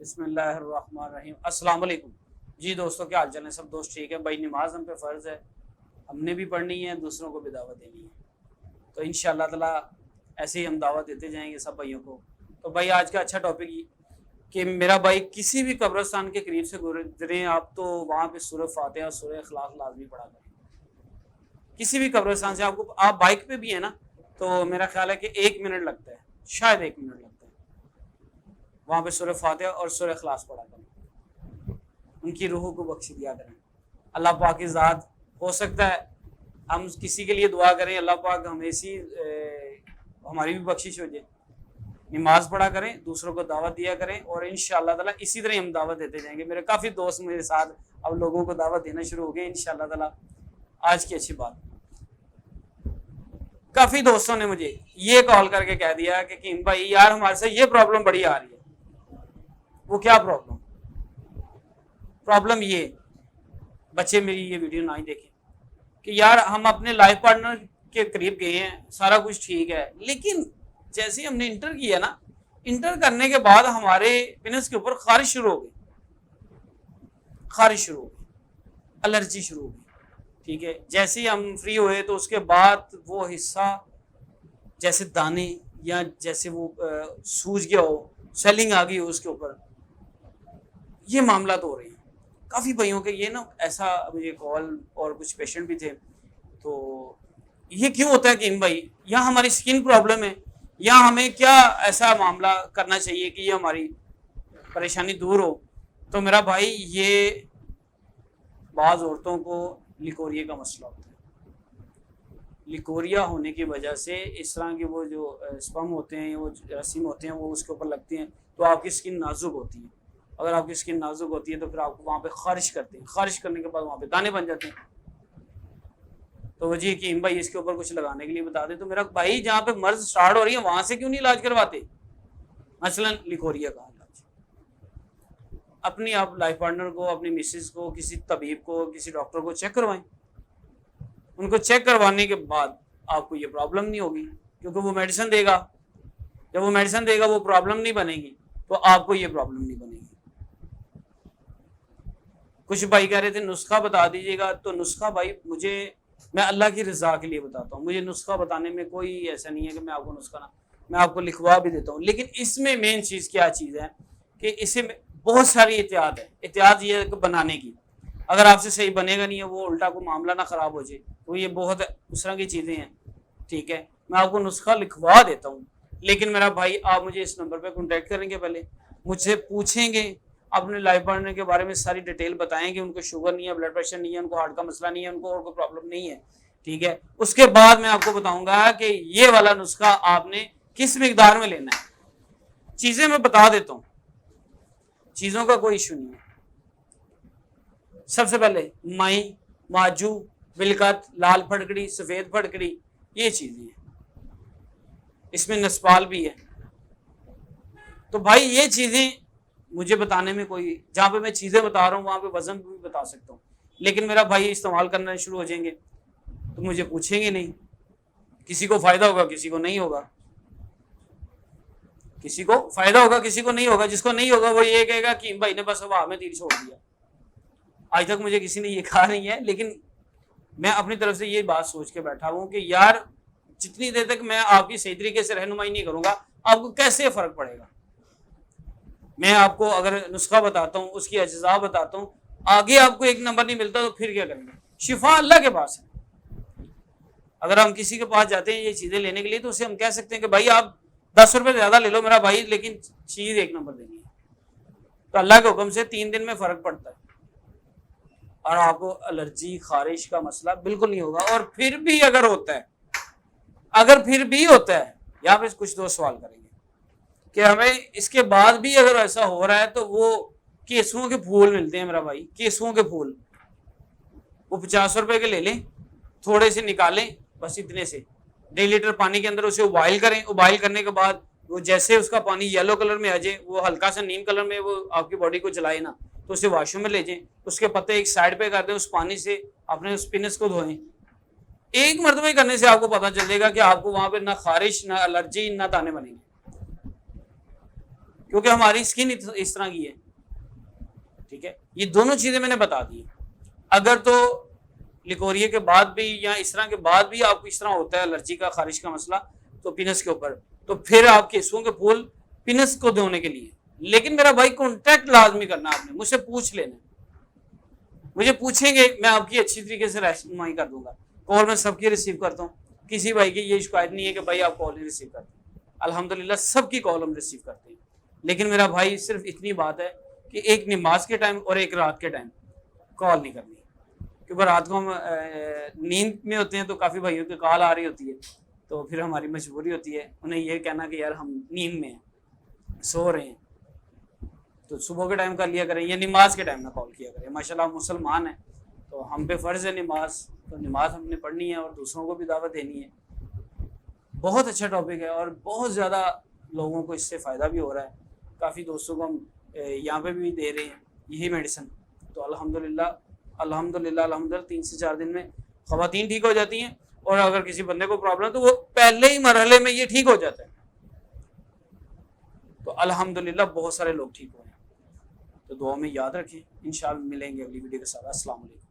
بسم اللہ الرحمن الرحیم۔ السلام علیکم جی دوستوں، کیا حال چال ہے؟ سب دوست ٹھیک ہے بھائی؟ نماز ہم پہ فرض ہے، ہم نے بھی پڑھنی ہے، دوسروں کو بھی دعوت دینی ہے، تو انشاءاللہ تعالیٰ ایسے ہی ہم دعوت دیتے جائیں گے سب بھائیوں کو۔ تو بھائی آج کا اچھا ٹاپک یہ کہ میرا بھائی کسی بھی قبرستان کے قریب سے گزریں آپ تو وہاں پہ سورہ فاتحہ اور سورہ اخلاص لازمی پڑھا کریں۔ کسی بھی قبرستان سے آپ بائک پہ بھی ہیں نا، تو میرا خیال ہے کہ 1 منٹ لگتا ہے، شاید 1 منٹ لگتا ہے، وہاں پہ سورہ فاتحہ اور سورہ اخلاص پڑھا کریں، ان کی روحوں کو بخش دیا کریں۔ اللہ پاک کی ذات، ہو سکتا ہے ہم کسی کے لیے دعا کریں، اللہ پاک ہمیں ہماری بھی بخشش ہو جائے۔ نماز پڑھا کریں، دوسروں کو دعوت دیا کریں، اور انشاءاللہ تعالیٰ اسی طرح ہم دعوت دیتے جائیں گے۔ میرے کافی دوست میرے ساتھ اب لوگوں کو دعوت دینا شروع ہو گئے انشاءاللہ تعالیٰ۔ آج کی اچھی بات، کافی دوستوں نے مجھے یہ کال کر کے کہہ دیا کہ کیم بھائی یار ہمارے سے یہ پرابلم بڑی آ رہی ہے۔ وہ کیا پرابلم یہ، بچے میری یہ ویڈیو نہ ہی دیکھیں، کہ یار ہم اپنے لائف پارٹنر کے قریب گئے ہیں، سارا کچھ ٹھیک ہے، لیکن جیسے ہی ہم نے انٹر کیا نا، انٹر کرنے کے بعد ہمارے پینس کے اوپر خارش شروع ہو گئی، الرجی شروع ہو گئی، ٹھیک ہے۔ جیسے ہی ہم فری ہوئے تو اس کے بعد وہ حصہ جیسے دانے یا جیسے وہ سوج گیا ہو، سیلنگ آ گئی ہو اس کے اوپر، یہ معاملات ہو رہے ہیں کافی بھائیوں کے۔ یہ نا ایسا مجھے کال اور کچھ پیشنٹ بھی تھے، تو یہ کیوں ہوتا ہے کہ بھائی یا ہماری سکن پرابلم ہے، یا ہمیں کیا ایسا معاملہ کرنا چاہیے کہ یہ ہماری پریشانی دور ہو؟ تو میرا بھائی یہ بعض عورتوں کو لیکوریا کا مسئلہ ہوتا ہے۔ لیکوریا ہونے کی وجہ سے اس طرح کے وہ جو اسپم ہوتے ہیں، وہ جراثیم ہوتے ہیں، وہ اس کے اوپر لگتے ہیں، تو آپ کی سکن نازک ہوتی ہے۔ اگر آپ کی سکن نازک ہوتی ہے تو پھر آپ کو وہاں پہ خارش کرتے ہیں، خارش کرنے کے بعد وہاں پہ دانے بن جاتے ہیں۔ تو وہ جی کہ بھائی اس کے اوپر کچھ لگانے کے لیے بتا دیں۔ تو میرا بھائی جہاں پہ مرض سٹارٹ ہو رہی ہے وہاں سے کیوں نہیں علاج کرواتے؟ مثلا لیکوریا کا علاج اپنی آپ لائف پارٹنر کو، اپنی مسز کو، کسی طبیب کو، کسی ڈاکٹر کو چیک کروائیں۔ ان کو چیک کروانے کے بعد آپ کو یہ پرابلم نہیں ہوگی، کیونکہ وہ میڈیسن دے گا۔ جب وہ میڈیسن دے گا وہ پرابلم نہیں بنے گی، تو آپ کو یہ پرابلم نہیں بنے گی۔ کچھ بھائی کہہ رہے تھے نسخہ بتا دیجیے گا، تو نسخہ بھائی میں اللہ کی رضا کے لیے بتاتا ہوں، مجھے نسخہ بتانے میں کوئی ایسا نہیں ہے کہ میں آپ کو نسخہ نہ، میں آپ کو لکھوا بھی دیتا ہوں، لیکن اس میں مین چیز کیا چیز ہے کہ اسے بہت ساری احتیاط ہے۔ احتیاط یہ ہے کہ بنانے کی، اگر آپ سے صحیح بنے گا نہیں ہے، وہ الٹا کو معاملہ نہ خراب ہو جائے، تو یہ بہت اس طرح کی چیزیں ہیں، ٹھیک ہے۔ میں آپ کو نسخہ لکھوا دیتا ہوں، لیکن میرا بھائی آپ مجھے اس نمبر پہ کانٹیکٹ کریں گے، پہلے مجھ سے پوچھیں گے، اپنے لائف پارٹنر کے بارے میں ساری ڈیٹیل بتائیں گے، ان کو شوگر نہیں ہے، بلڈ پریشر نہیں ہے، ان کو ہارٹ کا مسئلہ نہیں ہے، ان کو اور کوئی پرابلم نہیں ہے، ٹھیک ہے۔ اس کے بعد میں آپ کو بتاؤں گا کہ یہ والا نسخہ آپ نے کس مقدار میں لینا ہے۔ چیزیں میں بتا دیتا ہوں، چیزوں کا کوئی ایشو نہیں ہے۔ سب سے پہلے مائی، ماجو، بلکت، لال پھڑکڑی، سفید پھڑکڑی، یہ چیزیں ہیں، اس میں نسپال بھی ہے۔ تو بھائی یہ چیزیں مجھے بتانے میں کوئی، جہاں پہ میں چیزیں بتا رہا ہوں وہاں پہ وزن بھی بتا سکتا ہوں، لیکن میرا بھائی استعمال کرنا شروع ہو جائیں گے تو مجھے پوچھیں گے نہیں، کسی کو فائدہ ہوگا کسی کو نہیں ہوگا، کسی کو فائدہ ہوگا کسی کو نہیں ہوگا، جس کو نہیں ہوگا وہ یہ کہے گا کہ بھائی نے بس ہوا میں تیر چھوڑ دیا۔ آج تک مجھے کسی نے یہ کہا نہیں ہے، لیکن میں اپنی طرف سے یہ بات سوچ کے بیٹھا ہوں کہ یار جتنی دیر تک میں آپ کی صحیح طریقے سے رہنمائی نہیں کروں گا، آپ کو کیسے فرق پڑے گا؟ میں آپ کو اگر نسخہ بتاتا ہوں، اس کی اجزاء بتاتا ہوں، آگے آپ کو ایک نمبر نہیں ملتا تو پھر کیا کریں گے؟ شفا اللہ کے پاس ہے۔ اگر ہم کسی کے پاس جاتے ہیں یہ چیزیں لینے کے لیے تو اسے ہم کہہ سکتے ہیں کہ بھائی آپ 10 روپے زیادہ لے لو میرا بھائی، لیکن چیز ایک نمبر دینی ہے، تو اللہ کے حکم سے 3 دن میں فرق پڑتا ہے، اور آپ کو الرجی، خارش کا مسئلہ بالکل نہیں ہوگا۔ اور پھر بھی اگر ہوتا ہے یہاں پہ کچھ دو سوال کریں گے کہ ہمیں اس کے بعد بھی اگر ایسا ہو رہا ہے تو وہ کیسوؤں کے پھول ملتے ہیں میرا بھائی، کیسوؤں کے پھول، وہ 50 روپے کے لے لیں، تھوڑے سے نکالیں، بس اتنے سے 1.5 لیٹر پانی کے اندر اسے ابائل کریں، ابائل کرنے کے بعد وہ جیسے اس کا پانی یلو کلر میں آ جائے، وہ ہلکا سا نیم کلر میں، وہ آپ کی باڈی کو جلائے نا، تو اسے واش روم میں لے جائیں، اس کے پتے ایک سائڈ پہ کر دیں، اس پانی سے اپنے اس پینس کو دھوئیں۔ ایک مرتبہ کرنے سے آپ کو پتا چلے گا کہ آپ کو وہاں پہ نہ خارش، نہ الرجی، نہ دانے بنیں گے، کیونکہ ہماری اسکن اس طرح کی ہے. ٹھیک ہے, یہ دونوں چیزیں میں نے بتا دی. اگر تو لیکوریا کے بعد بھی یا اس طرح کے بعد بھی آپ کو اس طرح ہوتا ہے الرجی کا خارش کا مسئلہ تو پینس کے اوپر, تو پھر آپ کیسوں کے پھول پینس کو دھونے کے لیے. لیکن میرا بھائی کانٹیکٹ لازمی کرنا, آپ نے مجھ سے پوچھ لینا, مجھے پوچھیں گے میں آپ کی اچھی طریقے سے رہنمائی کر دوں گا. کال میں سب کی ریسیو کرتا ہوں, کسی بھائی کی یہ شکایت نہیں ہے کہ بھائی آپ کال نہیں ریسیو کرتے. الحمدللہ سب کی کال ہم ریسیو کرتے ہیں. لیکن میرا بھائی صرف اتنی بات ہے کہ ایک نماز کے ٹائم اور ایک رات کے ٹائم کال نہیں کرنی, کیونکہ رات کو ہم نیند میں ہوتے ہیں تو کافی بھائیوں کی کال آ رہی ہوتی ہے, تو پھر ہماری مجبوری ہوتی ہے انہیں یہ کہنا کہ یار ہم نیند میں ہیں, سو رہے ہیں. تو صبح کے ٹائم کر لیا کریں یا نماز کے ٹائم میں کال کیا کریں. ماشاءاللہ ہم مسلمان ہیں تو ہم پہ فرض ہے نماز, تو نماز ہم نے پڑھنی ہے اور دوسروں کو بھی دعوت دینی ہے. بہت اچھا ٹاپک ہے اور بہت زیادہ لوگوں کو اس سے فائدہ بھی ہو رہا ہے. کافی دوستوں کو ہم یہاں پہ بھی دے رہے ہیں یہی میڈیسن. تو الحمدللہ 3 سے 4 دن میں خواتین ٹھیک ہو جاتی ہیں, اور اگر کسی بندے کو پرابلم تو وہ پہلے ہی مرحلے میں یہ ٹھیک ہو جاتا ہے. تو الحمدللہ بہت سارے لوگ ٹھیک ہوئے ہیں. تو دعا میں یاد رکھیں, انشاءاللہ ملیں گے اگلی ویڈیو کے ساتھ. السلام علیکم.